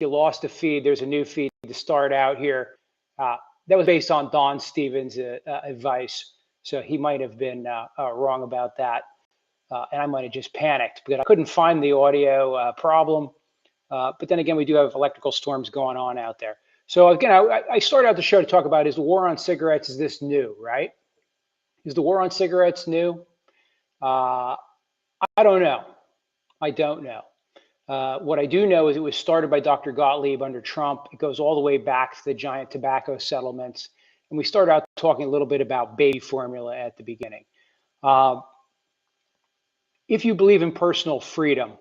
you lost a feed, there's a new feed to start out here. That was based on Don Stevens' advice. So he might have been wrong about that. And I might have just panicked because I couldn't find the audio problem. But then again, we do have electrical storms going on out there. So again, I started out the show to talk about, is the war on cigarettes, is this new, right? Is the war on cigarettes new? I don't know. I don't know. What I do know is it was started by Dr. Gottlieb under Trump. It goes all the way back to the giant tobacco settlements. And we started out talking a little bit about baby formula at the beginning. If you believe in personal freedom,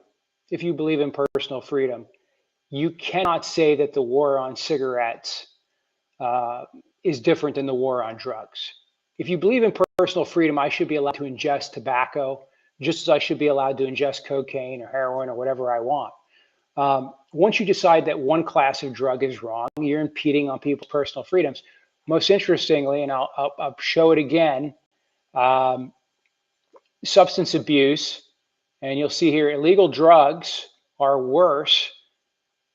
you cannot say that the war on cigarettes is different than the war on drugs. If you believe in personal freedom, I should be allowed to ingest tobacco just as I should be allowed to ingest cocaine or heroin or whatever I want. Once you decide that one class of drug is wrong, you're impeding on people's personal freedoms. Most interestingly, and I'll show it again, substance abuse, and you'll see here illegal drugs are worse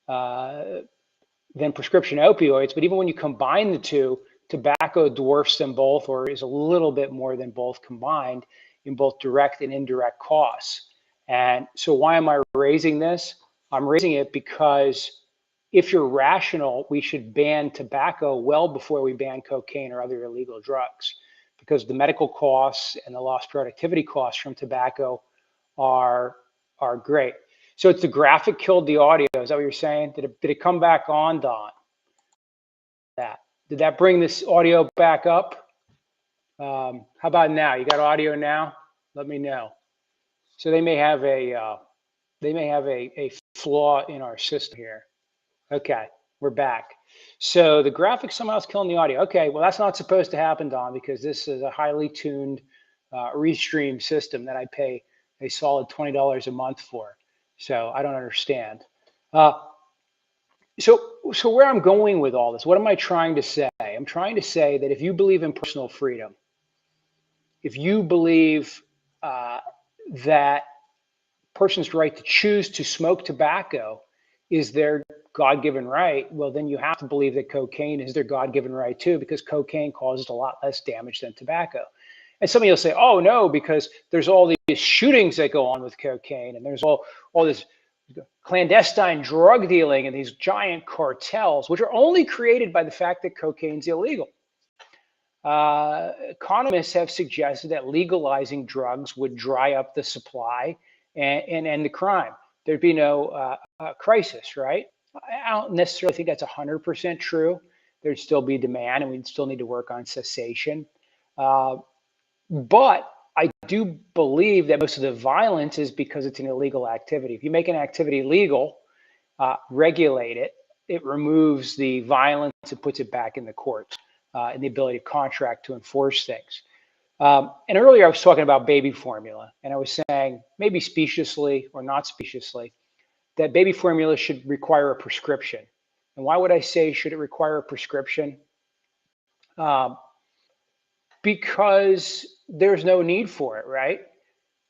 than prescription opioids, but even when you combine the two, tobacco dwarfs them both, or is a little bit more than both combined in both direct and indirect costs. And so why am I raising this? I'm raising it because if you're rational, we should ban tobacco well before we ban cocaine or other illegal drugs, because the medical costs and the lost productivity costs from tobacco are great. So it's the graphic killed the audio. Is that what you're saying? Did it come back on, Don? Did that bring this audio back up? How about now? You got audio now? Let me know. So they may have a flaw in our system here. Okay, we're back. So the graphic somehow is killing the audio. Okay, well that's not supposed to happen, Don, because this is a highly tuned restream system that I pay a solid $20 a month for. So I don't understand. So where I'm going with all this, what am I trying to say? I'm trying to say that if you believe in personal freedom, if you believe that person's right to choose to smoke tobacco is their God-given right, well, then you have to believe that cocaine is their God-given right too, because cocaine causes a lot less damage than tobacco. And some of you will say, oh no, because there's all these shootings that go on with cocaine, and there's all this clandestine drug dealing and these giant cartels, which are only created by the fact that cocaine's illegal. Economists have suggested that legalizing drugs would dry up the supply and end the crime. There'd be no crisis, right? I don't necessarily think that's 100% true. There'd still be demand, and we'd still need to work on cessation. But I do believe that most of the violence is because it's an illegal activity. If you make an activity legal, regulate it, it removes the violence and puts it back in the courts and the ability to contract to enforce things. And earlier I was talking about baby formula, and I was saying, maybe speciously or not speciously, that baby formula should require a prescription. And why would I say should it require a prescription? Because there's no need for it, right?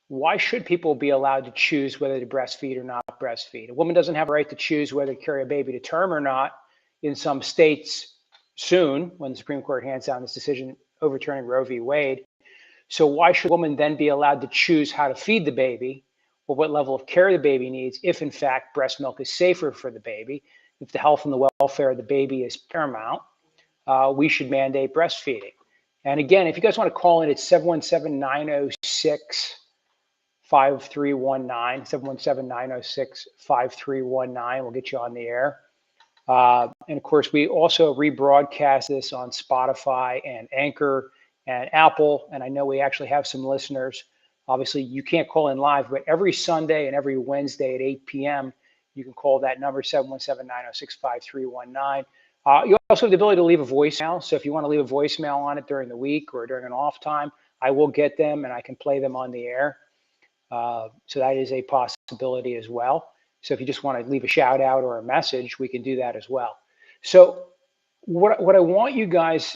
Why should people be allowed to choose whether to breastfeed or not breastfeed? A woman doesn't have a right to choose whether to carry a baby to term or not in some states soon, when the Supreme Court hands down this decision overturning Roe v. Wade. So why should a woman then be allowed to choose how to feed the baby or what level of care the baby needs if, in fact, breast milk is safer for the baby? If the health and the welfare of the baby is paramount, we should mandate breastfeeding. And again, if you guys want to call in, it's 717-906-5319, 717-906-5319. We'll get you on the air. And of course, we also rebroadcast this on Spotify and Anchor and Apple. And I know we actually have some listeners. Obviously, you can't call in live, but every Sunday and every Wednesday at 8 p.m., you can call that number, 717-906-5319. You also have the ability to leave a voicemail. So if you want to leave a voicemail on it during the week or during an off time, I will get them and I can play them on the air. So that is a possibility as well. So if you just want to leave a shout out or a message, we can do that as well. So what I want you guys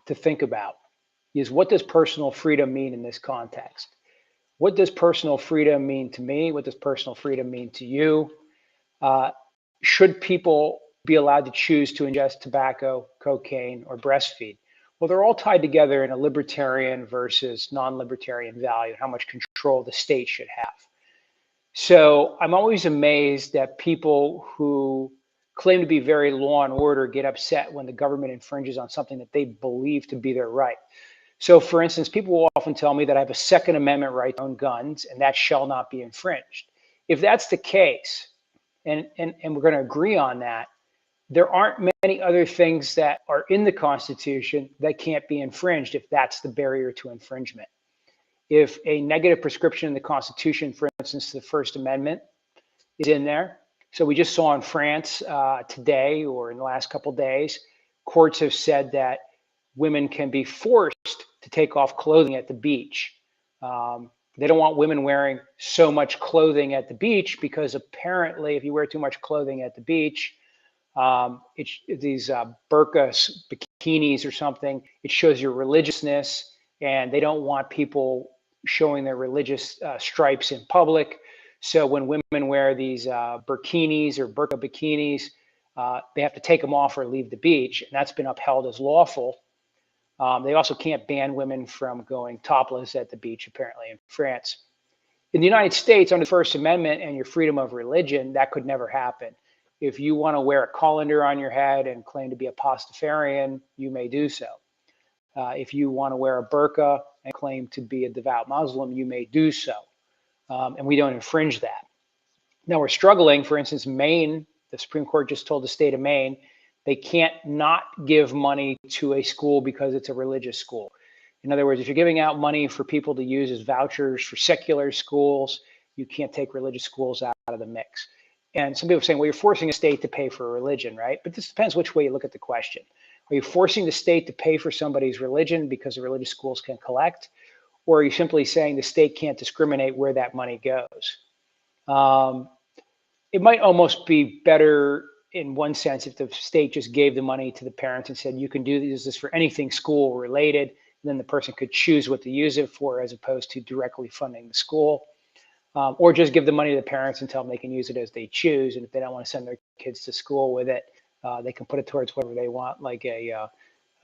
to think about is, what does personal freedom mean in this context? What does personal freedom mean to me? What does personal freedom mean to you? should people be allowed to choose to ingest tobacco, cocaine, or breastfeed? Well, they're all tied together in a libertarian versus non-libertarian value, how much control the state should have. So I'm always amazed that people who claim to be very law and order get upset when the government infringes on something that they believe to be their right. So for instance, people will often tell me that I have a Second Amendment right to own guns and that shall not be infringed. If that's the case, and we're going to agree on that, there aren't many other things that are in the Constitution that can't be infringed if that's the barrier to infringement. If a negative prescription in the Constitution, for instance, the First Amendment is in there. So we just saw in France today or in the last couple of days, courts have said that women can be forced to take off clothing at the beach. They don't want women wearing so much clothing at the beach because apparently if you wear too much clothing at the beach, these burqa bikinis or something, it shows your religiousness, and they don't want people showing their religious stripes in public. So when women wear these burkinis or burqa bikinis, they have to take them off or leave the beach, and that's been upheld as lawful. They also can't ban women from going topless at the beach, apparently, in France. In the United States, under the First Amendment and your freedom of religion, that could never happen. If you want to wear a colander on your head and claim to be a Pastafarian, you may do so. If you want to wear a burqa and claim to be a devout Muslim, you may do so. And we don't infringe that. Now we're struggling. For instance, Maine, the Supreme Court just told the state of Maine, they can't not give money to a school because it's a religious school. In other words, if you're giving out money for people to use as vouchers for secular schools, you can't take religious schools out of the mix. And some people are saying, well, you're forcing a state to pay for a religion, right? But this depends which way you look at the question. Are you forcing the state to pay for somebody's religion because the religious schools can collect? Or are you simply saying the state can't discriminate where that money goes? It might almost be better in one sense if the state just gave the money to the parents and said, you can use this for anything school related, and then the person could choose what to use it for as opposed to directly funding the school. Or just give the money to the parents and tell them they can use it as they choose. And if they don't want to send their kids to school with it, they can put it towards whatever they want, like a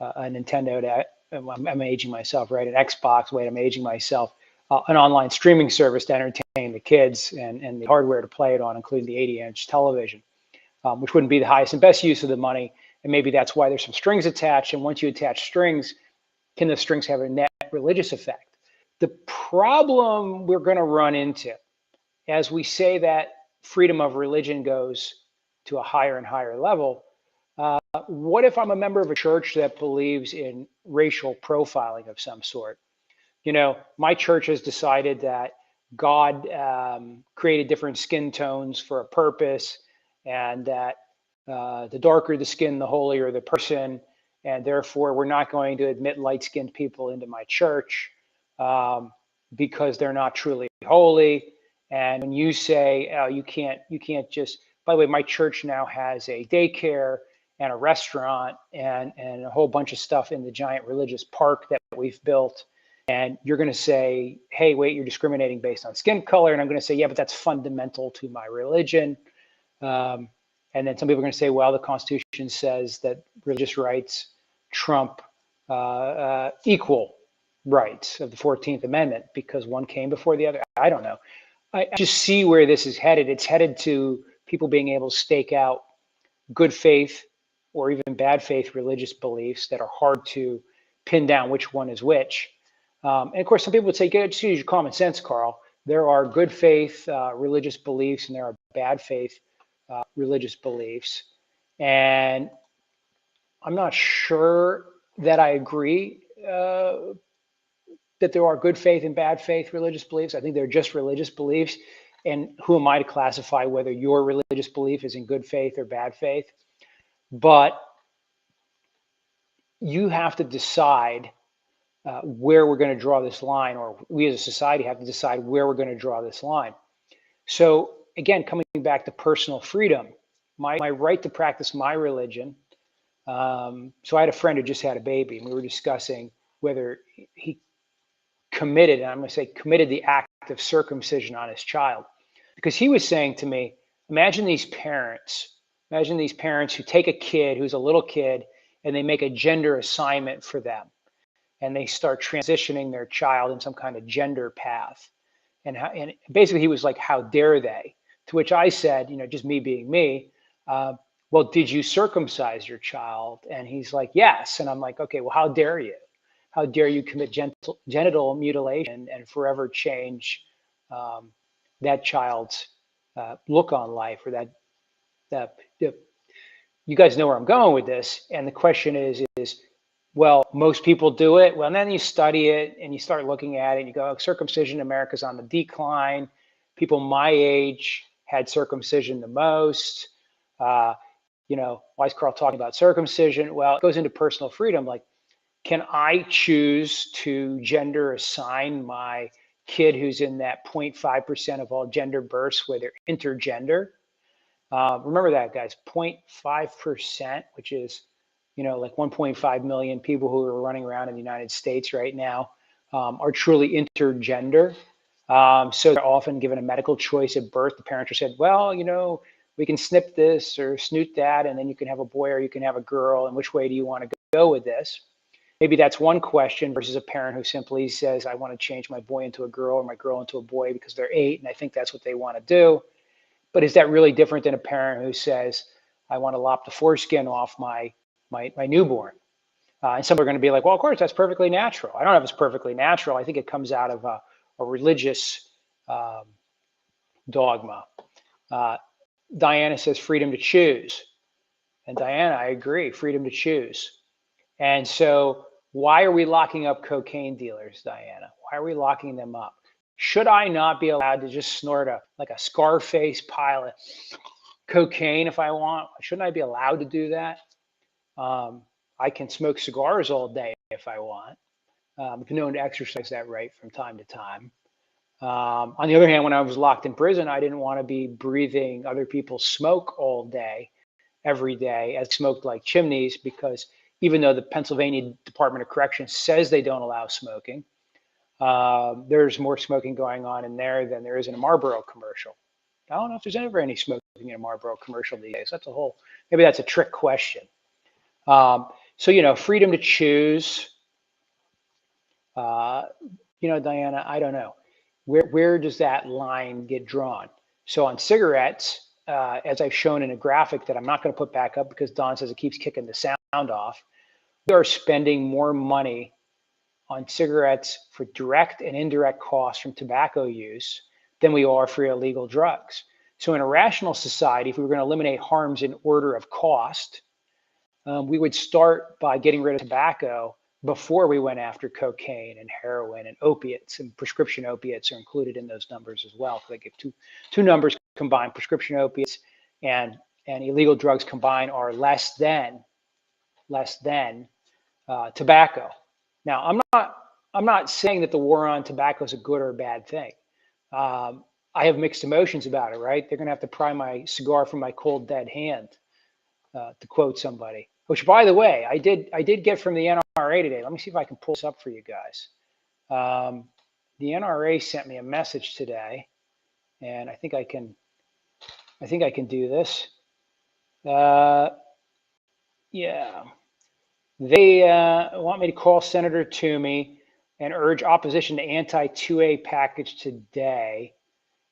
Nintendo, I'm aging myself, right? An Xbox, wait, I'm aging myself, an online streaming service to entertain the kids and the hardware to play it on, including the 80-inch television, which wouldn't be the highest and best use of the money. And maybe that's why there's some strings attached. And once you attach strings, can the strings have a net religious effect? The problem we're going to run into as we say that freedom of religion goes to a higher and higher level, what if I'm a member of a church that believes in racial profiling of some sort? You know, my church has decided that God created different skin tones for a purpose, and that the darker the skin, the holier the person, and therefore we're not going to admit light-skinned people into my church because they're not truly holy. And when you say, oh, you can't just, by the way, my church now has a daycare and a restaurant and a whole bunch of stuff in the giant religious park that we've built. And you're going to say, hey, wait, you're discriminating based on skin color. And I'm going to say, yeah, but that's fundamental to my religion. And then some people are going to say, well, the Constitution says that religious rights trump equal rights of the 14th Amendment because one came before the other. I don't know. I just see where this is headed. It's headed to people being able to stake out good faith or even bad faith religious beliefs that are hard to pin down which one is which. And of course, some people would say, just use your common sense, Karl. There are good faith religious beliefs and there are bad faith religious beliefs. And I'm not sure that I agree that there are good faith and bad faith religious beliefs. I think they're just religious beliefs. And who am I to classify whether your religious belief is in good faith or bad faith? But you have to decide where we're going to draw this line, or we as a society have to decide where we're going to draw this line. So again, coming back to personal freedom, my right to practice my religion. So I had a friend who just had a baby, and we were discussing whether he committed, and I'm going to say committed the act of circumcision on his child. Because he was saying to me, imagine these parents Imagine these parents who take a kid who's a little kid and they make a gender assignment for them, and they start transitioning their child in some kind of gender path. And basically he was like, how dare they? To which I said, just me being me, well, did you circumcise your child? And he's like, yes. And I'm like, okay, well, how dare you? How dare you commit genital mutilation and forever change that child's look on life, or that you guys know where I'm going with this. And the question is, well, most people do it. Well, and then you study it and you start looking at it and you go, circumcision in America is on the decline. People my age had circumcision the most. Why is Karl talking about circumcision? Well, it goes into personal freedom. Like, can I choose to gender assign my kid who's in that 0.5% of all gender births where they're intergender? Remember that, guys, 0.5%, which is, like 1.5 million people who are running around in the United States right now are truly intergender. So they're often given a medical choice at birth. The parents are said, well, we can snip this or snoot that, and then you can have a boy or you can have a girl. And which way do you want to go with this? Maybe that's one question versus a parent who simply says, I want to change my boy into a girl or my girl into a boy because they're 8 and I think that's what they want to do. But is that really different than a parent who says, I want to lop the foreskin off my newborn? And some are going to be like, well, of course, that's perfectly natural. I don't know if it's perfectly natural. I think it comes out of a religious dogma. Diana says freedom to choose. And Diana, I agree, freedom to choose. And so why are we locking up cocaine dealers, Diana? Why are we locking them up? Should I not be allowed to just snort like a Scarface pile of cocaine if I want? Shouldn't I be allowed to do that? I can smoke cigars all day if I want. I've been known to exercise that right from time to time. On the other hand, when I was locked in prison, I didn't want to be breathing other people's smoke all day, every day, as smoked like chimneys, because even though the Pennsylvania Department of Corrections says they don't allow smoking, there's more smoking going on in there than there is in a Marlboro commercial. I don't know if there's ever any smoking in a Marlboro commercial these days. Maybe that's a trick question. So, freedom to choose, Diana, I don't know. Where does that line get drawn? So on cigarettes, as I've shown in a graphic that I'm not going to put back up because Don says it keeps kicking the sound off, we are spending more money on cigarettes for direct and indirect costs from tobacco use than we are for illegal drugs. So in a rational society, if we were going to eliminate harms in order of cost, we would start by getting rid of tobacco before we went after cocaine and heroin and opiates, and prescription opiates are included in those numbers as well. So they give two numbers combined: prescription opiates and illegal drugs combined are less than tobacco. Now, I'm not saying that the war on tobacco is a good or a bad thing. I have mixed emotions about it, right? They're going to have to pry my cigar from my cold, dead hand, to quote somebody. Which, by the way, I did get from the NRA today. Let me see if I can pull this up for you guys. The NRA sent me a message today, and I think I can do this. Yeah. They want me to call Senator Toomey and urge opposition to anti-2A package today.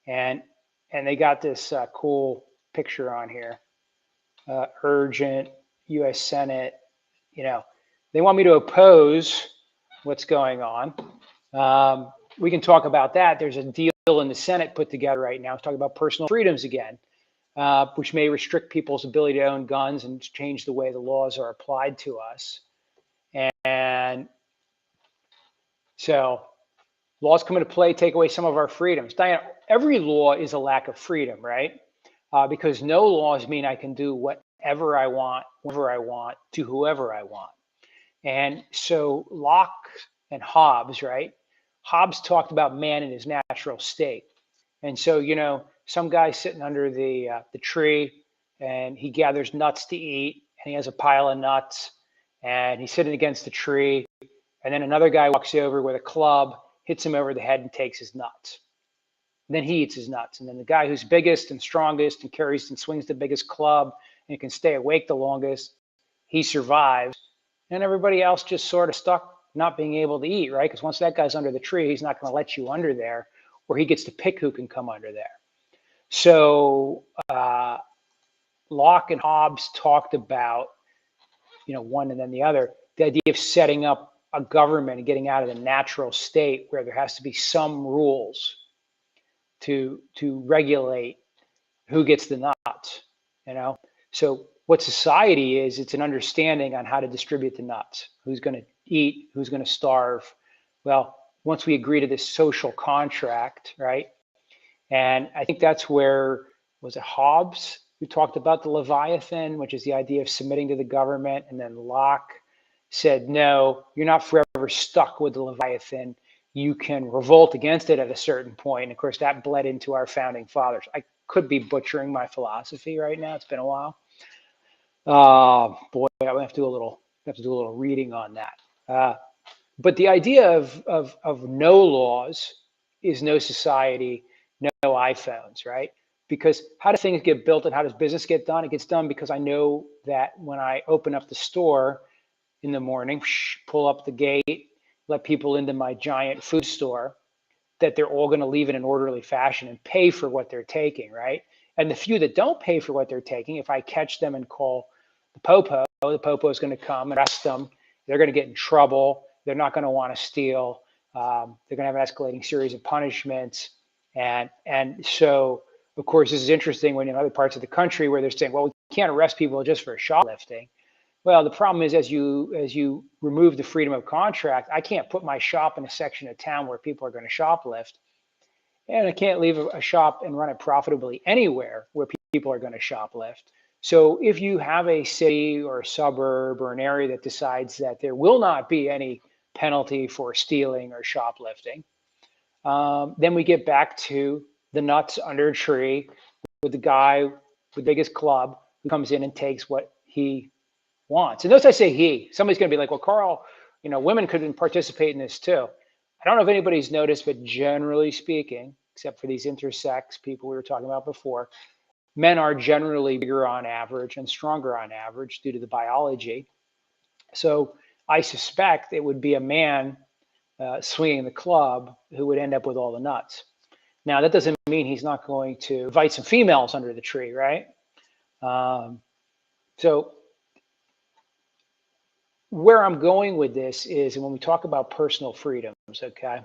And they got this cool picture on here. Urgent, U.S. Senate. They want me to oppose what's going on. We can talk about that. There's a deal in the Senate put together right now. It's talking about personal freedoms again, which may restrict people's ability to own guns and change the way the laws are applied to us. And so laws come into play, take away some of our freedoms. Diana, every law is a lack of freedom, right? Because no laws mean I can do whatever I want, whenever I want, to whoever I want. And so Locke and Hobbes, right? Hobbes talked about man in his natural state. And so, some guy sitting under the tree and he gathers nuts to eat and he has a pile of nuts and he's sitting against the tree. And then another guy walks over with a club, hits him over the head and takes his nuts. And then he eats his nuts. And then the guy who's biggest and strongest and carries and swings the biggest club and can stay awake the longest, he survives, and everybody else just sort of stuck not being able to eat, right? Because once that guy's under the tree, he's not going to let you under there, or he gets to pick who can come under there. So Locke and Hobbes talked about, one and then the other, the idea of setting up a government and getting out of the natural state where there has to be some rules to regulate who gets the nuts, So what society is, it's an understanding on how to distribute the nuts, who's going to eat, who's going to starve. Well, once we agree to this social contract, right? And I think that's where, was it Hobbes who talked about the Leviathan, which is the idea of submitting to the government, and then Locke said, no, you're not forever stuck with the Leviathan. You can revolt against it at a certain point. And of course, that bled into our founding fathers. I could be butchering my philosophy right now. It's been a while. Boy, I have to do a little reading on that. But the idea of no laws is no society, no iPhones, right? Because how do things get built and how does business get done? It gets done because I know that when I open up the store in the morning, pull up the gate, let people into my giant food store, that they're all going to leave in an orderly fashion and pay for what they're taking, right? And the few that don't pay for what they're taking, if I catch them and call the popo is going to come and arrest them. They're going to get in trouble. They're not going to want to steal. They're going to have an escalating series of punishments. And so, of course, this is interesting when in other parts of the country where they're saying, well, we can't arrest people just for shoplifting. Well, the problem is as you remove the freedom of contract, I can't put my shop in a section of town where people are going to shoplift. And I can't leave a shop and run it profitably anywhere where people are going to shoplift. So if you have a city or a suburb or an area that decides that there will not be any penalty for stealing or shoplifting, then we get back to the nuts under a tree with the guy with the biggest club who comes in and takes what he wants. And notice I say he. Somebody's going to be like, well, Karl, women could participate in this too. I don't know if anybody's noticed, but generally speaking, except for these intersex people we were talking about before, men are generally bigger on average and stronger on average due to the biology. So I suspect it would be a man swinging the club who would end up with all the nuts. Now, that doesn't mean he's not going to invite some females under the tree, right? So where I'm going with this is, and when we talk about personal freedoms, okay,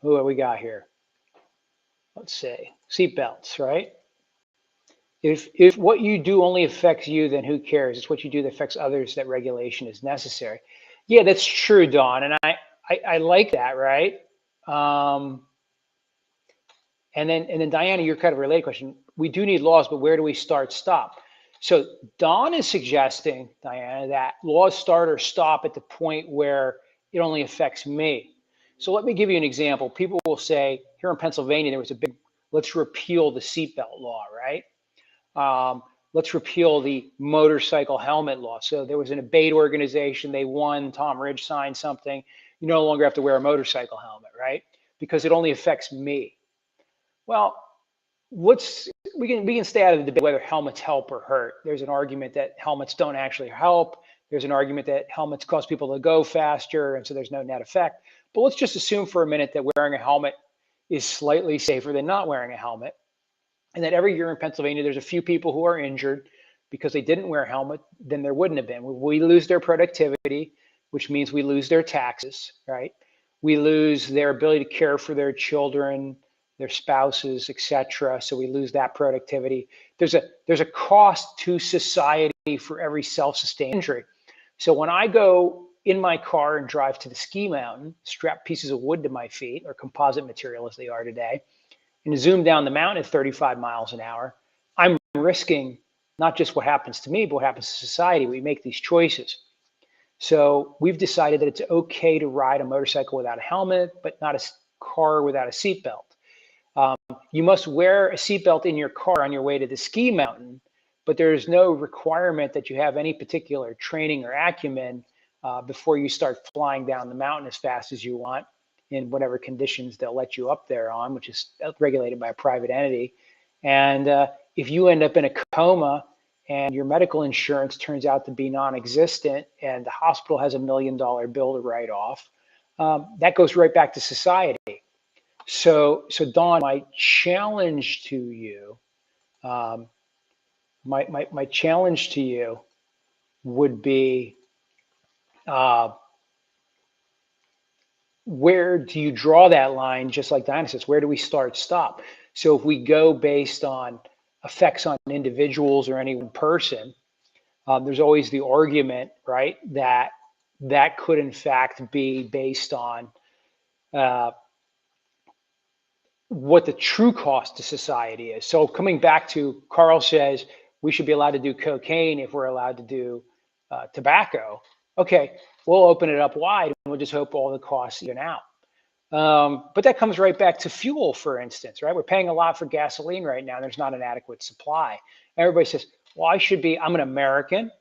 who have we got here? Let's say seatbelts, right? If what you do only affects you, then who cares? It's what you do that affects others that regulation is necessary. Yeah, that's true, Dawn, and I like that, right? And then Diana, your kind of related question. We do need laws, but where do we stop? So Dawn is suggesting, Diana, that laws start or stop at the point where it only affects me. So let me give you an example. People will say, here in Pennsylvania, there was a big, let's repeal the seatbelt law, right? Let's repeal the motorcycle helmet law. So there was an debate organization, they won, Tom Ridge signed something. You no longer have to wear a motorcycle helmet, right? Because it only affects me. Well, we can stay out of the debate whether helmets help or hurt. There's an argument that helmets don't actually help. There's an argument that helmets cause people to go faster, and so there's no net effect. But let's just assume for a minute that wearing a helmet is slightly safer than not wearing a helmet, and that every year in Pennsylvania there's a few people who are injured because they didn't wear a helmet. Then there wouldn't have been. We lose their productivity, which means we lose their taxes, right? We lose their ability to care for their children, their spouses, etc. So we lose that productivity. There's a cost to society for every self-sustained injury. So when I go in my car and drive to the ski mountain, strap pieces of wood to my feet, or composite material as they are today, and zoom down the mountain at 35 miles an hour, I'm risking not just what happens to me, but what happens to society. We make these choices. So we've decided that it's okay to ride a motorcycle without a helmet, but not a car without a seatbelt. You must wear a seatbelt in your car on your way to the ski mountain, but there is no requirement that you have any particular training or acumen before you start flying down the mountain as fast as you want in whatever conditions they'll let you up there on, which is regulated by a private entity. And if you end up in a coma and your medical insurance turns out to be non-existent and the hospital has $1 million bill to write off, that goes right back to society. So Don, my challenge to you, my challenge to you would be, where do you draw that line? Just like Diana says, where do we start, stop? So if we go based on effects on individuals or any one person, there's always the argument, right, that that could in fact be based on what the true cost to society is. So coming back to Karl says we should be allowed to do cocaine if we're allowed to do tobacco. Okay, we'll open it up wide and we'll just hope all the costs even out. But that comes right back to fuel, for instance, right? We're paying a lot for gasoline right now. And there's not an adequate supply. Everybody says, well, I'm an American.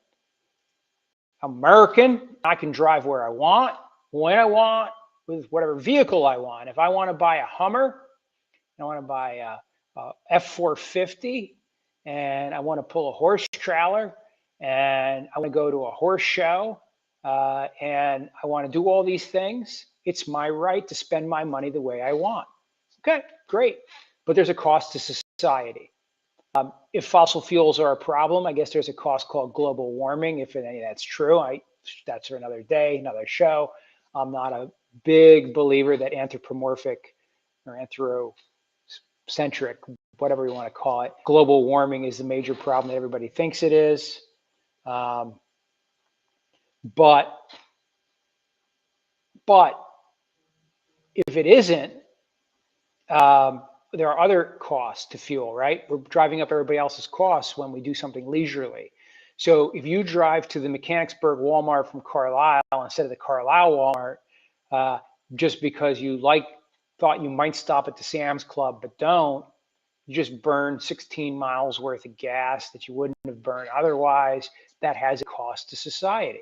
I can drive where I want, when I want, with whatever vehicle I want. If I want to buy a Hummer, I want to buy a F-450, and I want to pull a horse trailer, and I want to go to a horse show, and I want to do all these things. It's my right to spend my money the way I want. Okay, great. But there's a cost to society. If fossil fuels are a problem, I guess there's a cost called global warming. If any of that's true, that's for another day, another show. I'm not a big believer that anthropomorphic or anthrocentric, whatever you want to call it, global warming is the major problem that everybody thinks it is. But if it isn't, there are other costs to fuel, right? We're driving up everybody else's costs when we do something leisurely. So if you drive to the Mechanicsburg Walmart from Carlisle instead of the Carlisle Walmart, just because you thought you might stop at the Sam's Club but don't, you just burn 16 miles worth of gas that you wouldn't have burned otherwise. That has a cost to society.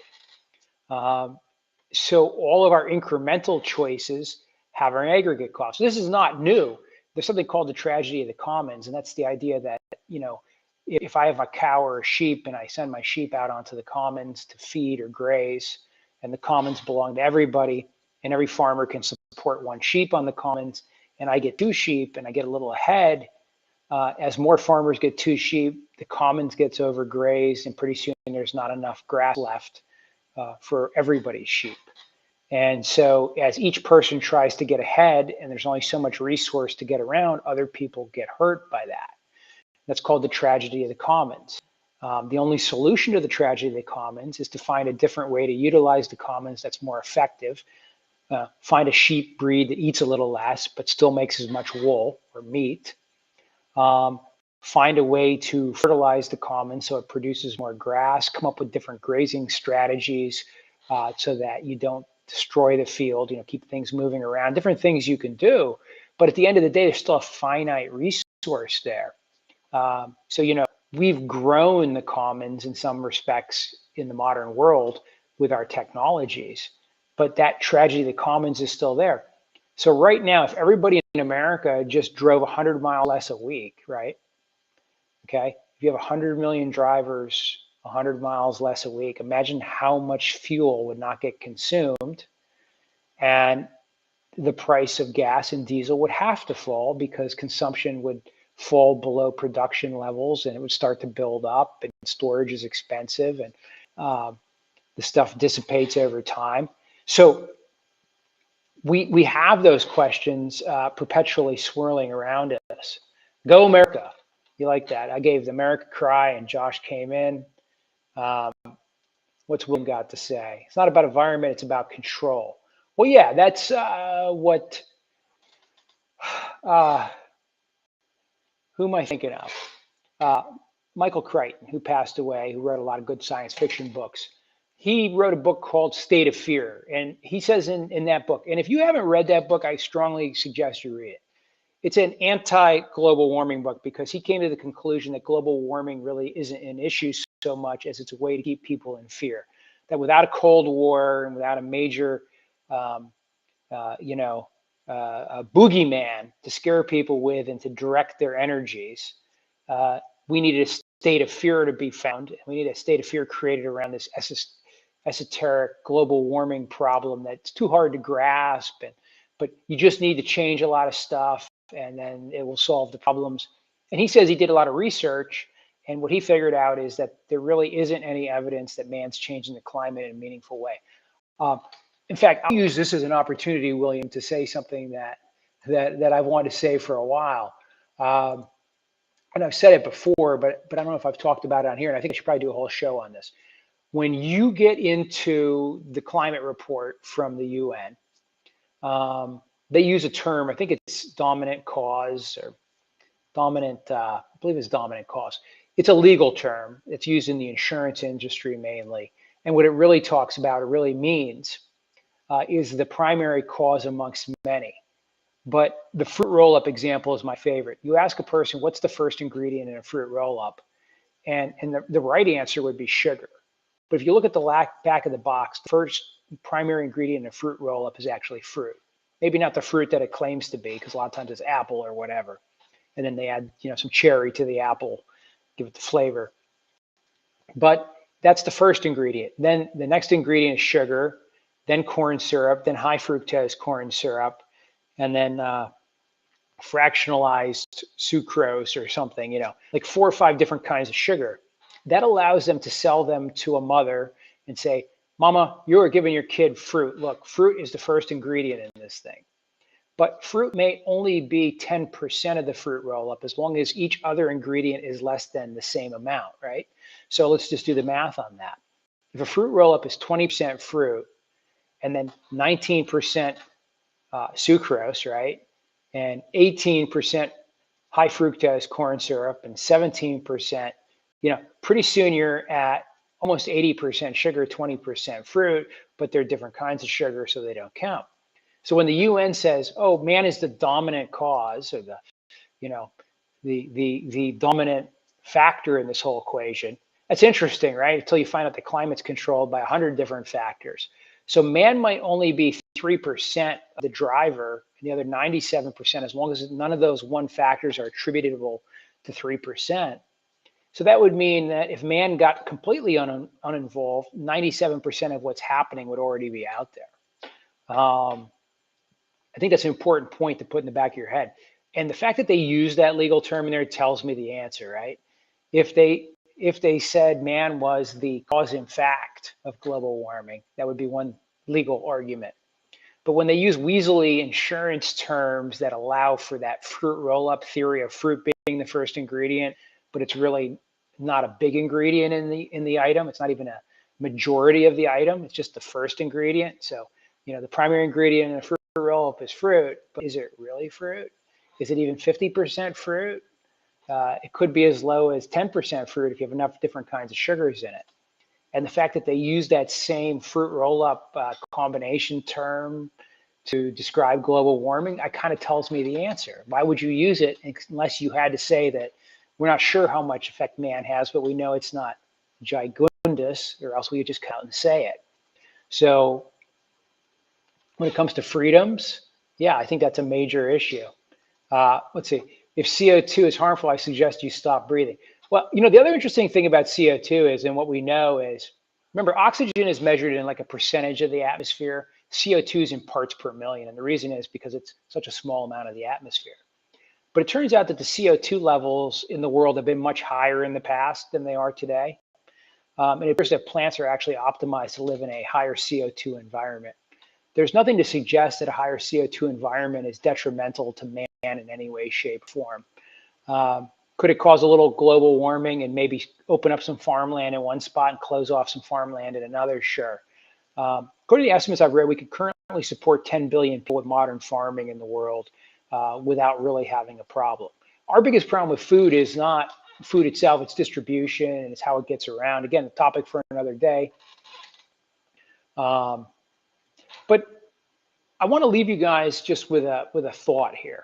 So all of our incremental choices have an aggregate cost. So this is not new. There's something called the tragedy of the commons, and that's the idea that, if I have a cow or a sheep and I send my sheep out onto the commons to feed or graze, and the commons belong to everybody, and every farmer can support one sheep on the commons, and I get 2 sheep and I get a little ahead, as more farmers get 2 sheep, the commons gets overgrazed, and pretty soon there's not enough grass left for everybody's sheep. And so as each person tries to get ahead and there's only so much resource to get around, other people get hurt by that. That's called the tragedy of the commons. The only solution to the tragedy of the commons is to find a different way to utilize the commons that's more effective. Find a sheep breed that eats a little less but still makes as much wool or meat. Find a way to fertilize the commons so it produces more grass. Come up with different grazing strategies so that you don't destroy the field, keep things moving around, different things you can do. But at the end of the day, there's still a finite resource there. So, we've grown the commons in some respects in the modern world with our technologies, but that tragedy of the commons is still there. So right now, if everybody in America just drove 100 miles less a week, right? Okay, if you have 100 million drivers 100 miles less a week, imagine how much fuel would not get consumed, and the price of gas and diesel would have to fall because consumption would fall below production levels and it would start to build up, and storage is expensive, and the stuff dissipates over time. So we have those questions perpetually swirling around us. Go America. You like that? I gave the America cry and Josh came in. What's William got to say? It's not about environment, it's about control. Well, yeah, that's what, who am I thinking of? Michael Crichton, who passed away, who wrote a lot of good science fiction books. He wrote a book called State of Fear. And he says in that book, and if you haven't read that book, I strongly suggest you read it. It's an anti-global warming book because he came to the conclusion that global warming really isn't an issue so much as it's a way to keep people in fear. That without a Cold War and without a major, a boogeyman to scare people with and to direct their energies, we needed a state of fear to be found. We need a state of fear created around this esoteric global warming problem that's too hard to grasp. But you just need to change a lot of stuff, and then it will solve the problems. And he says he did a lot of research, and what he figured out is that there really isn't any evidence that man's changing the climate in a meaningful way. Um, in fact, I'll use this as an opportunity, William, to say something that I've wanted to say for a while. Um, and I've said it before, but I don't know if I've talked about it on here, and I think I should probably do a whole show on this. When you get into the climate report from the UN, they use a term, I think it's dominant cause or dominant, I believe it's dominant cause. It's a legal term. It's used in the insurance industry mainly. And what it really talks about, it really means, is the primary cause amongst many. But the fruit roll-up example is my favorite. You ask a person, what's the first ingredient in a fruit roll-up? And the right answer would be sugar. But if you look at the back of the box, the first primary ingredient in a fruit roll-up is actually fruit. Maybe not the fruit that it claims to be, because a lot of times it's apple or whatever. And then they add, some cherry to the apple, give it the flavor. But that's the first ingredient. Then the next ingredient is sugar, then corn syrup, then high fructose corn syrup, and then fractionalized sucrose or something, like 4 or 5 different kinds of sugar. That allows them to sell them to a mother and say, Mama, you are giving your kid fruit. Look, fruit is the first ingredient in this thing. But fruit may only be 10% of the fruit roll-up as long as each other ingredient is less than the same amount, right? So let's just do the math on that. If a fruit roll-up is 20% fruit and then 19% sucrose, right? And 18% high fructose corn syrup and 17%, pretty soon you're at almost 80% sugar, 20% fruit, but they're different kinds of sugar, so they don't count. So when the UN says, "Oh, man is the dominant cause," or the dominant factor in this whole equation, that's interesting, right? Until you find out the climate's controlled by 100 different factors. So man might only be 3% of the driver, and the other 97%, as long as none of those one factors are attributable to 3%. So that would mean that if man got completely uninvolved, 97% of what's happening would already be out there. I think that's an important point to put in the back of your head. And the fact that they use that legal term in there tells me the answer, right? If they said man was the cause in fact of global warming, that would be one legal argument. But when they use weaselly insurance terms that allow for that fruit roll-up theory of fruit being the first ingredient, but it's really not a big ingredient in the item. It's not even a majority of the item. It's just the first ingredient. So, the primary ingredient in a fruit roll-up is fruit, but is it really fruit? Is it even 50% fruit? It could be as low as 10% fruit if you have enough different kinds of sugars in it. And the fact that they use that same fruit roll-up combination term to describe global warming, it kind of tells me the answer. Why would you use it unless you had to say that we're not sure how much effect man has, but we know it's not gigundous, or else we would just come out and say it. So when it comes to freedoms, yeah, I think that's a major issue. Let's see. If CO2 is harmful, I suggest you stop breathing. Well, the other interesting thing about CO2 is, and what we know is, remember, oxygen is measured in like a percentage of the atmosphere. CO2 is in parts per million. And the reason is because it's such a small amount of the atmosphere. But it turns out that the CO2 levels in the world have been much higher in the past than they are today. And it appears that plants are actually optimized to live in a higher CO2 environment. There's nothing to suggest that a higher CO2 environment is detrimental to man in any way, shape, form. Could it cause a little global warming and maybe open up some farmland in one spot and close off some farmland in another? Sure. According to the estimates I've read, we could currently support 10 billion people with modern farming in the world without really having a problem. Our biggest problem with food is not food itself, it's distribution and it's how it gets around. Again, the topic for another day. But I want to leave you guys just with a thought here.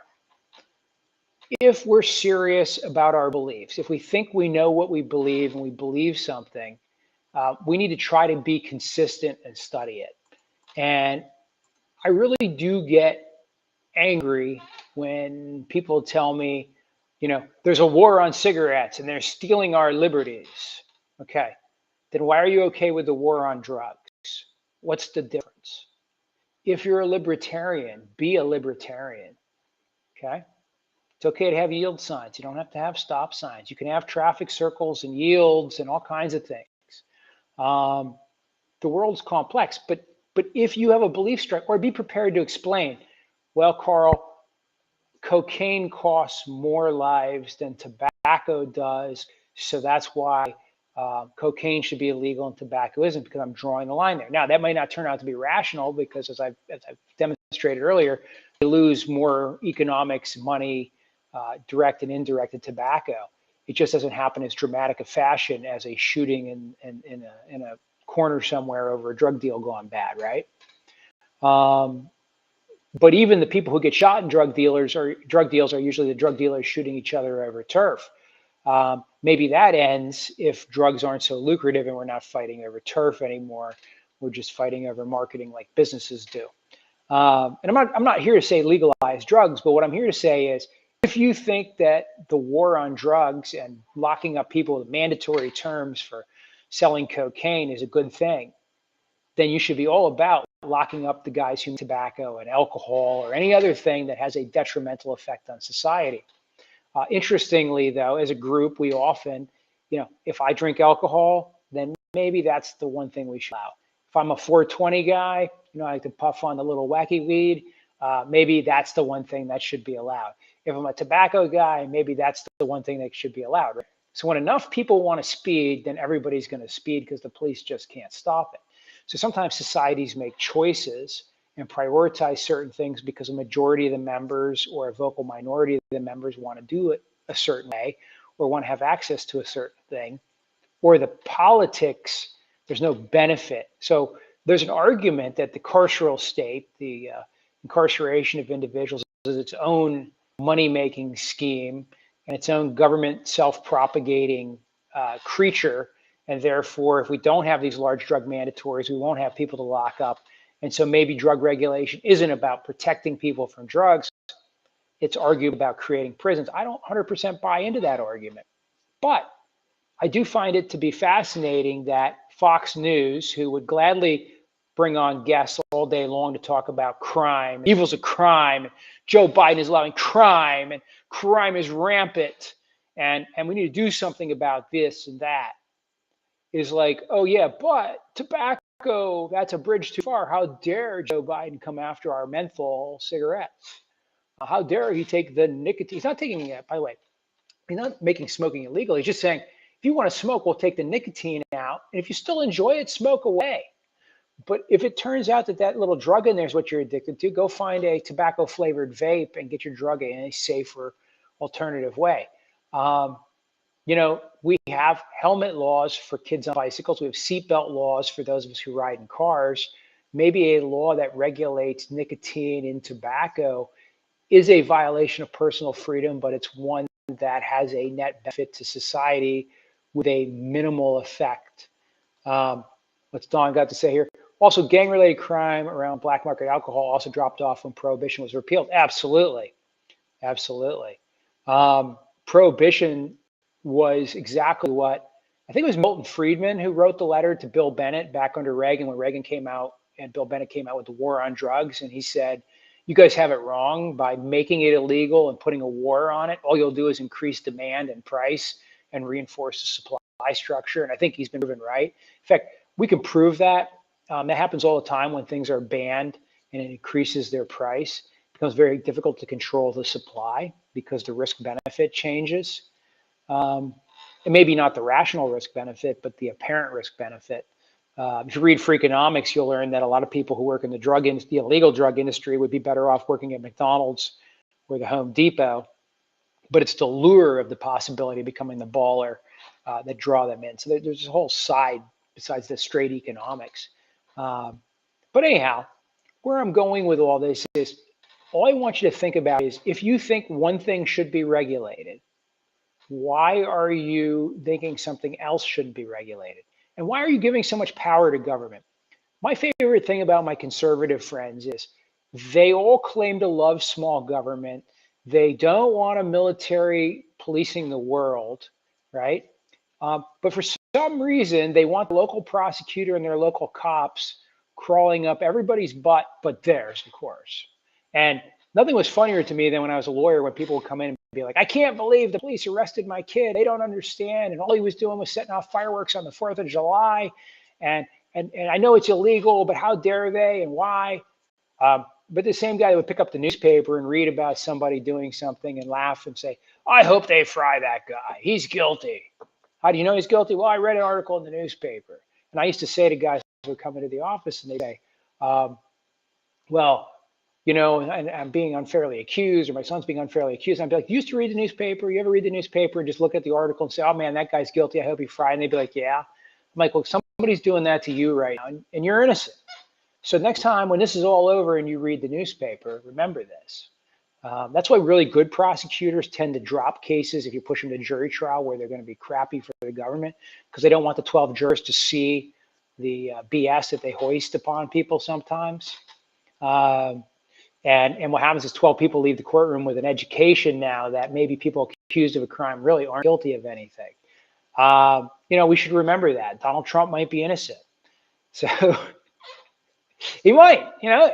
If we're serious about our beliefs, if we think we know what we believe and we believe something, we need to try to be consistent and study it. And I really do get angry when people tell me, there's a war on cigarettes and they're stealing our liberties. Okay, then why are you okay with the war on drugs? What's the difference? If you're a libertarian, be a libertarian. Okay, it's okay to have yield signs. You don't have to have stop signs. You can have traffic circles and yields and all kinds of things. The world's complex, but if you have a belief structure, or be prepared to explain, well, Karl, cocaine costs more lives than tobacco does, so that's why cocaine should be illegal and tobacco isn't, because I'm drawing the line there. Now, that might not turn out to be rational, because as I've demonstrated earlier, you lose more economics, money, direct and indirect, in tobacco. It just doesn't happen as dramatic a fashion as a shooting in a corner somewhere over a drug deal gone bad, right? But even the people who get shot in drug deals are usually the drug dealers shooting each other over turf. Maybe that ends if drugs aren't so lucrative and we're not fighting over turf anymore. We're just fighting over marketing like businesses do. And I'm not here to say legalize drugs, but what I'm here to say is, if you think that the war on drugs and locking up people with mandatory terms for selling cocaine is a good thing, then you should be all about locking up the guys who make tobacco and alcohol or any other thing that has a detrimental effect on society. Interestingly, though, as a group, we often, if I drink alcohol, then maybe that's the one thing we should allow. If I'm a 420 guy, I like to puff on the little wacky weed, maybe that's the one thing that should be allowed. If I'm a tobacco guy, maybe that's the one thing that should be allowed. Right? So when enough people want to speed, then everybody's going to speed because the police just can't stop it. So sometimes societies make choices and prioritize certain things because a majority of the members or a vocal minority of the members want to do it a certain way, or want to have access to a certain thing, or the politics, there's no benefit. So there's an argument that the carceral state, the incarceration of individuals, is its own money-making scheme and its own government self-propagating creature. And therefore, if we don't have these large drug mandatories, we won't have people to lock up. And so maybe drug regulation isn't about protecting people from drugs. It's argued about creating prisons. I don't 100% buy into that argument. But I do find it to be fascinating that Fox News, who would gladly bring on guests all day long to talk about crime, evils of crime, Joe Biden is allowing crime, and crime is rampant, and we need to do something about this and that, is like, oh yeah, but tobacco, that's a bridge too far. How dare Joe Biden come after our menthol cigarettes? How dare he take the nicotine? He's not taking it, by the way. He's not making smoking illegal. He's just saying, if you want to smoke, we'll take the nicotine out. And if you still enjoy it, smoke away. But if it turns out that that little drug in there is what you're addicted to, go find a tobacco flavored vape and get your drug in a safer alternative way. We have helmet laws for kids on bicycles. We have seatbelt laws for those of us who ride in cars. Maybe a law that regulates nicotine in tobacco is a violation of personal freedom, but it's one that has a net benefit to society with a minimal effect. What's Don got to say here? Also, gang-related crime around black market alcohol also dropped off when prohibition was repealed. Absolutely. Absolutely. Prohibition was exactly what, I think it was Milton Friedman who wrote the letter to Bill Bennett back under Reagan, when Reagan came out and Bill Bennett came out with the war on drugs. And he said, you guys have it wrong by making it illegal and putting a war on it. All you'll do is increase demand and price and reinforce the supply structure. And I think he's been proven right. In fact, we can prove that. That happens all the time when things are banned and it increases their price. It becomes very difficult to control the supply because the risk benefit changes. And maybe not the rational risk benefit, but the apparent risk benefit. If you read Freakonomics, you'll learn that a lot of people who work in the illegal drug industry would be better off working at McDonald's or the Home Depot. But it's the lure of the possibility of becoming the baller that draw them in. So there's a whole side besides the straight economics. But anyhow, where I'm going with all this is, all I want you to think about is, if you think one thing should be regulated, why are you thinking something else shouldn't be regulated? And why are you giving so much power to government? My favorite thing about my conservative friends is they all claim to love small government. They don't want a military policing the world, right? But for some reason, they want the local prosecutor and their local cops crawling up everybody's butt but theirs, of course. And nothing was funnier to me than when I was a lawyer, when people would come in and be like, I can't believe the police arrested my kid. They don't understand. And all he was doing was setting off fireworks on the 4th of July. And I know it's illegal, but how dare they and why? But the same guy would pick up the newspaper and read about somebody doing something and laugh and say, I hope they fry that guy. He's guilty. How do you know he's guilty? Well, I read an article in the newspaper. And I used to say to guys who would come into the office and they'd say, well, you know, and I'm being unfairly accused, or my son's being unfairly accused. I'd be like, you used to read the newspaper? You ever read the newspaper and just look at the article and say, oh man, that guy's guilty. I hope he fried. And they'd be like, yeah. I'm like, well, somebody's doing that to you right now, and you're innocent. So next time when this is all over and you read the newspaper, remember this. That's why really good prosecutors tend to drop cases if you push them to jury trial where they're going to be crappy for the government, because they don't want the 12 jurors to see the BS that they hoist upon people sometimes. And what happens is 12 people leave the courtroom with an education now that maybe people accused of a crime really aren't guilty of anything. You know, we should remember that. Donald Trump might be innocent. So he might, you know,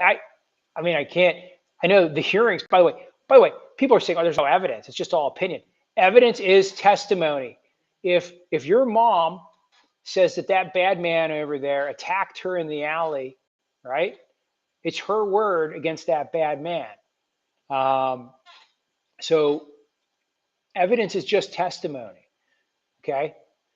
I mean, I know the hearings, by the way, people are saying, oh, there's no evidence. It's just all opinion. Evidence is testimony. If your mom says that bad man over there attacked her in the alley, right? It's her word against that bad man. So evidence is just testimony, okay?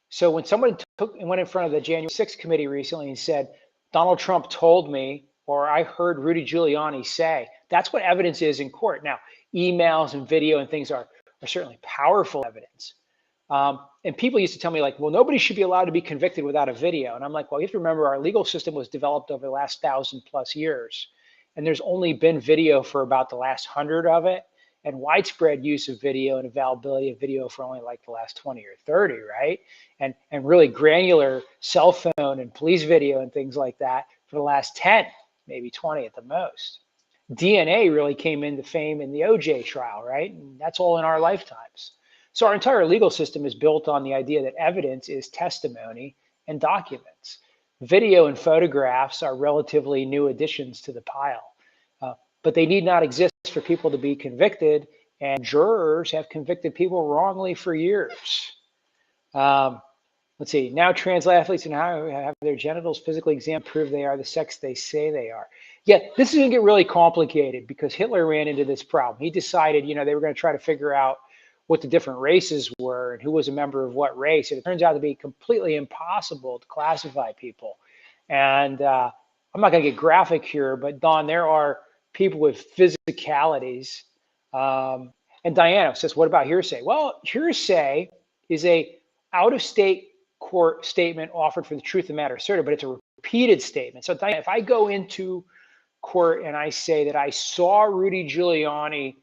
So when someone went in front of the January 6th committee recently and said, Donald Trump told me, or I heard Rudy Giuliani say, that's what evidence is in court. Now, emails and video and things are certainly powerful evidence. And people used to tell me like, well, nobody should be allowed to be convicted without a video. And I'm like, well, you have to remember our legal system was developed over the last 1,000+ years. And there's only been video for about the last 100 of it, and widespread use of video and availability of video for only like the last 20 or 30, right? And really granular cell phone and police video and things like that for the last 10, maybe 20 at the most. DNA really came into fame in the OJ trial, right? And that's all in our lifetimes. So our entire legal system is built on the idea that evidence is testimony and documents. Video and photographs are relatively new additions to the pile, but they need not exist for people to be convicted, and jurors have convicted people wrongly for years. Let's see, now trans athletes and how have their genitals physically examined prove they are the sex they say they are. Yeah, this is gonna get really complicated because Hitler ran into this problem. He decided, you know, they were gonna try to figure out what the different races were and who was a member of what race. And it turns out to be completely impossible to classify people. And I'm not going to get graphic here, but Don, there are people with physicalities. And Diana says, what about hearsay? Well, hearsay is a out-of-state court statement offered for the truth of the matter asserted, but it's a repeated statement. So Diana, if I go into court and I say that I saw Rudy Giuliani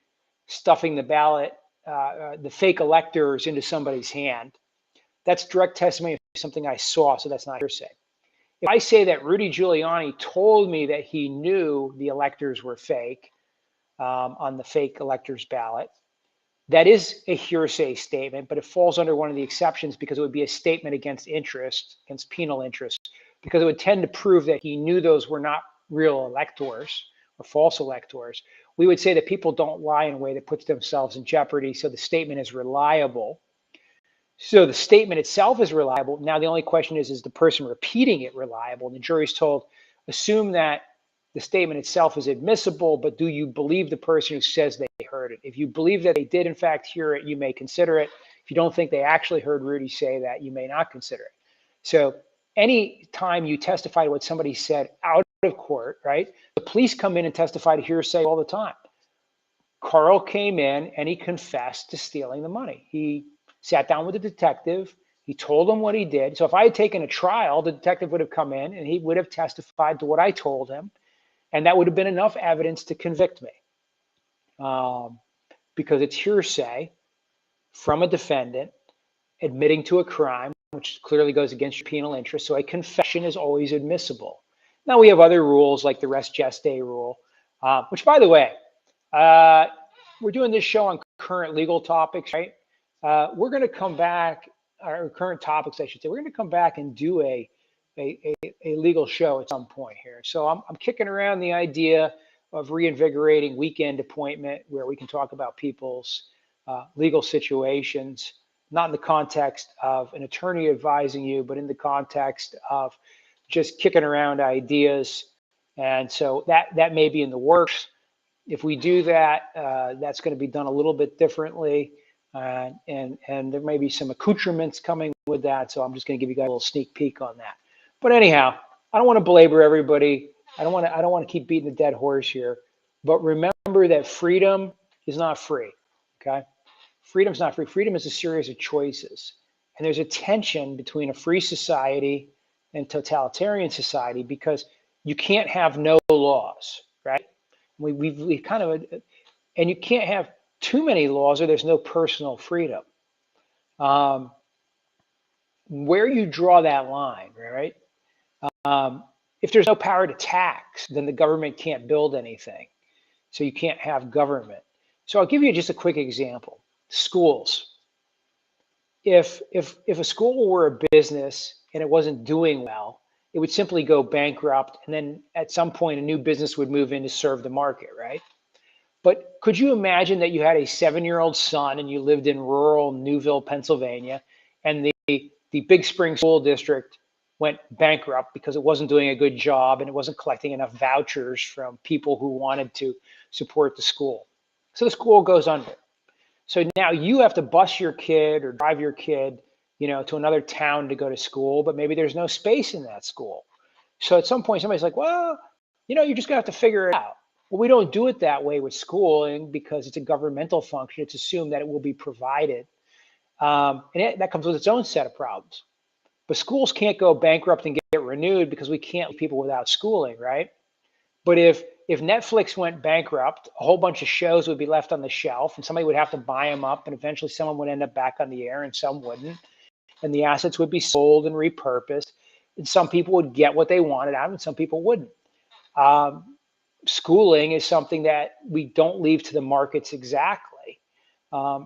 stuffing the ballot, the fake electors into somebody's hand, that's direct testimony of something I saw, so that's not hearsay. If I say that Rudy Giuliani told me that he knew the electors were fake on the fake electors ballot, that is a hearsay statement, but it falls under one of the exceptions because it would be a statement against interest, against penal interest, because it would tend to prove that he knew those were not real electors or false electors. We would say that people don't lie in a way that puts themselves in jeopardy, so the statement is reliable. So the statement itself is reliable. Now the only question is the person repeating it reliable? And the jury's told, assume that the statement itself is admissible, but do you believe the person who says they heard it? If you believe that they did in fact hear it, you may consider it. If you don't think they actually heard Rudy say that, you may not consider it. So any time you testify to what somebody said out of court, right? The police come in and testify to hearsay all the time. Karl came in and he confessed to stealing the money. He sat down with the detective. He told him what he did. So if I had taken a trial, the detective would have come in and he would have testified to what I told him. And that would have been enough evidence to convict me. Because it's hearsay from a defendant admitting to a crime, which clearly goes against your penal interest. So a confession is always admissible. Now we have other rules like the res geste rule, which by the way, we're doing this show on current legal topics, right? We're going to come back, our current topics, I should say, we're going to come back and do a legal show at some point here. So I'm kicking around the idea of reinvigorating weekend appointment where we can talk about people's legal situations, not in the context of an attorney advising you, but in the context of just kicking around ideas. And so that may be in the works. If we do that, that's going to be done a little bit differently. And there may be some accoutrements coming with that. So I'm just going to give you guys a little sneak peek on that. But anyhow, I don't want to belabor everybody. I don't want to keep beating the dead horse here. But remember that freedom is not free. Okay? Freedom's not free. Freedom is a series of choices. And there's a tension between a free society and totalitarian society because you can't have no laws, right? We kind of, and you can't have too many laws or there's no personal freedom. Where you draw that line, right? If there's no power to tax, then the government can't build anything. So you can't have government. So I'll give you just a quick example. Schools. If a school were a business and it wasn't doing well, it would simply go bankrupt. And then at some point, a new business would move in to serve the market, right? But could you imagine that you had a 7-year-old son and you lived in rural Newville, Pennsylvania, and the Big Spring School District went bankrupt because it wasn't doing a good job and it wasn't collecting enough vouchers from people who wanted to support the school. So the school goes under. So now you have to bus your kid or drive your kid, to another town to go to school, but maybe there's no space in that school. So at some point, somebody's like, well, you're just gonna have to figure it out. Well, we don't do it that way with schooling because it's a governmental function. It's assumed that it will be provided. That comes with its own set of problems. But schools can't go bankrupt and get renewed because we can't leave people without schooling, right? But if Netflix went bankrupt, a whole bunch of shows would be left on the shelf and somebody would have to buy them up and eventually someone would end up back on the air and some wouldn't. And the assets would be sold and repurposed. And some people would get what they wanted out of it and some people wouldn't. Schooling is something that we don't leave to the markets exactly,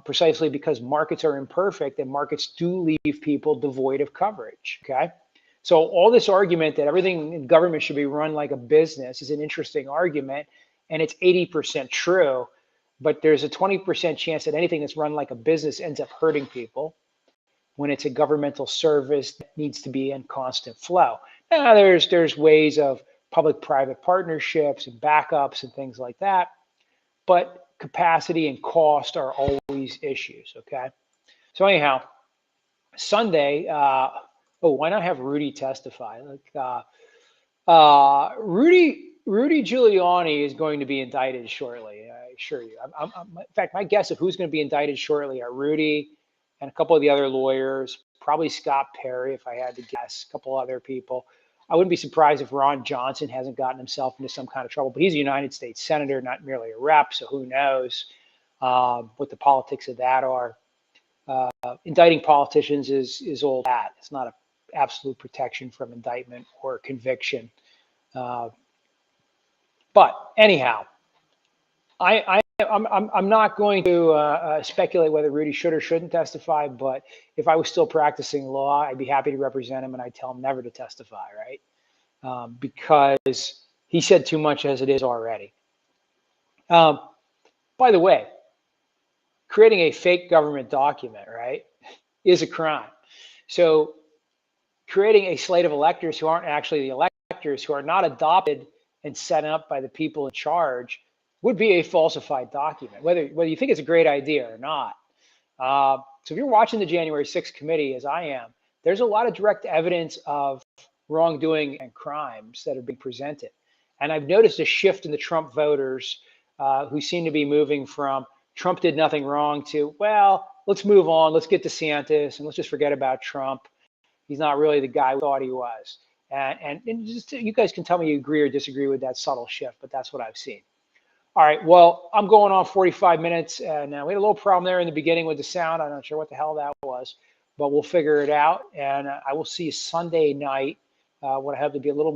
precisely because markets are imperfect and markets do leave people devoid of coverage, okay? So all this argument that everything in government should be run like a business is an interesting argument, and it's 80% true, but there's a 20% chance that anything that's run like a business ends up hurting people when it's a governmental service that needs to be in constant flow. Now, there's ways of public-private partnerships and backups and things like that, but capacity and cost are always issues, okay? So anyhow, Sunday, why not have Rudy testify? Rudy Giuliani is going to be indicted shortly, I assure you. In fact, my guess of who's going to be indicted shortly are Rudy and a couple of the other lawyers, probably Scott Perry, if I had to guess, a couple other people. I wouldn't be surprised if Ron Johnson hasn't gotten himself into some kind of trouble, but he's a United States senator, not merely a rep, so who knows what the politics of that are. Indicting politicians is all that. It's not an absolute protection from indictment or conviction. But anyhow, I'm not going to speculate whether Rudy should or shouldn't testify, but if I was still practicing law, I'd be happy to represent him and I'd tell him never to testify, right? Because he said too much as it is already. By the way, creating a fake government document, right, is a crime. So creating a slate of electors who aren't actually the electors, who are not adopted and set up by the people in charge, would be a falsified document, whether you think it's a great idea or not. So if you're watching the January 6th committee, as I am, there's a lot of direct evidence of wrongdoing and crimes that are being presented. And I've noticed a shift in the Trump voters who seem to be moving from Trump did nothing wrong to, well, let's move on. Let's get DeSantis and let's just forget about Trump. He's not really the guy we thought he was. And just, you guys can tell me you agree or disagree with that subtle shift, but that's what I've seen. All right, well, I'm going on 45 minutes. Now, we had a little problem there in the beginning with the sound. I'm not sure what the hell that was, but we'll figure it out. And I will see you Sunday night when I have to be a little